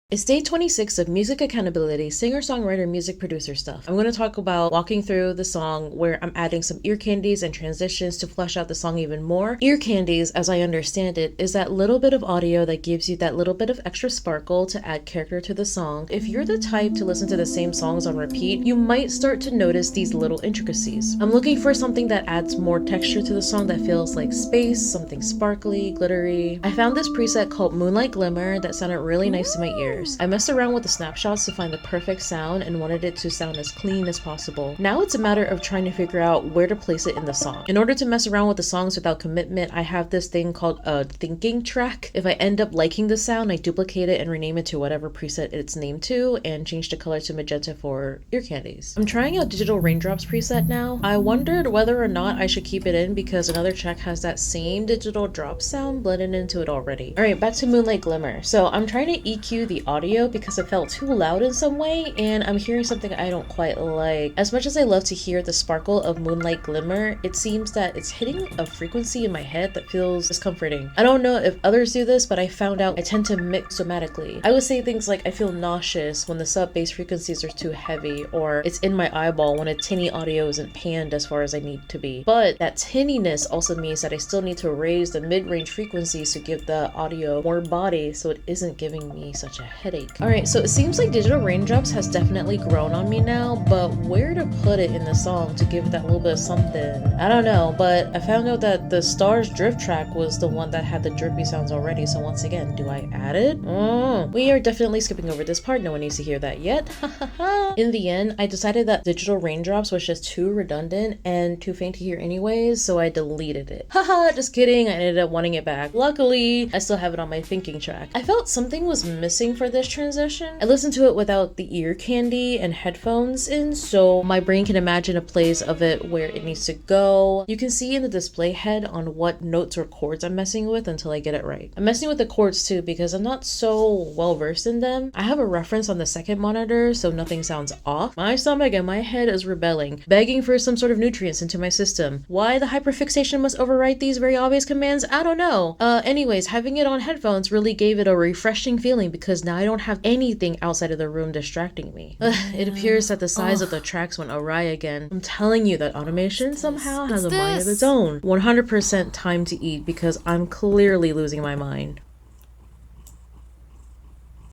It's day 26 of music accountability, singer-songwriter, music producer stuff. I'm going to talk about walking through the song where I'm adding some ear candies and transitions to flesh out the song even more. Ear candies, as I understand it, is that little bit of audio that gives you that little bit of extra sparkle to add character to the song. If you're the type to listen to the same songs on repeat, you might start to notice these little intricacies. I'm looking for something that adds more texture to the song that feels like space, something sparkly, glittery. I found this preset called Moonlight Glimmer that sounded really nice to my ears. I messed around with the snapshots to find the perfect sound and wanted it to sound as clean as possible. Now it's a matter of trying to figure out where to place it in the song. In order to mess around with the songs without commitment, I have this thing called a thinking track. If I end up liking the sound, I duplicate it and rename it to whatever preset it's named to and change the color to magenta for ear candies. I'm trying out Digital Raindrops preset now. I wondered whether or not I should keep it in because another track has that same digital drop sound blended into it already. Alright, back to Moonlight Glimmer. So I'm trying to EQ the audio because it felt too loud in some way and I'm hearing something I don't quite like. As much as I love to hear the sparkle of Moonlight Glimmer, it seems that it's hitting a frequency in my head that feels discomforting. I don't know if others do this, but I found out I tend to mix somatically. I would say things like I feel nauseous when the sub-bass frequencies are too heavy, or it's in my eyeball when a tinny audio isn't panned as far as I need to be. But that tinniness also means that I still need to raise the mid-range frequencies to give the audio more body so it isn't giving me such a headache. Alright, so it seems like Digital Raindrops has definitely grown on me now, but where to put it in the song to give it that little bit of something? I don't know, but I found out that the Stars Drift track was the one that had the drippy sounds already, so once again, do I add it? We are definitely skipping over this part, no one needs to hear that yet. In the end, I decided that Digital Raindrops was just too redundant and too faint to hear anyways, so I deleted it. Haha, just kidding, I ended up wanting it back. Luckily, I still have it on my thinking track. I felt something was missing for this transition. I listened to it without the ear candy and headphones in, so my brain can imagine a place of it where it needs to go. You can see in the display head on what notes or chords I'm messing with until I get it right. I'm messing with the chords too because I'm not so well versed in them. I have a reference on the second monitor so nothing sounds off. My stomach and my head is rebelling, begging for some sort of nutrients into my system. Why the hyperfixation must overwrite these very obvious commands? I don't know. Anyways, having it on headphones really gave it a refreshing feeling because now I don't have anything outside of the room distracting me. It appears that the size of the tracks went awry again. I'm telling you that automation somehow has a mind of its own. 100% time to eat because I'm clearly losing my mind.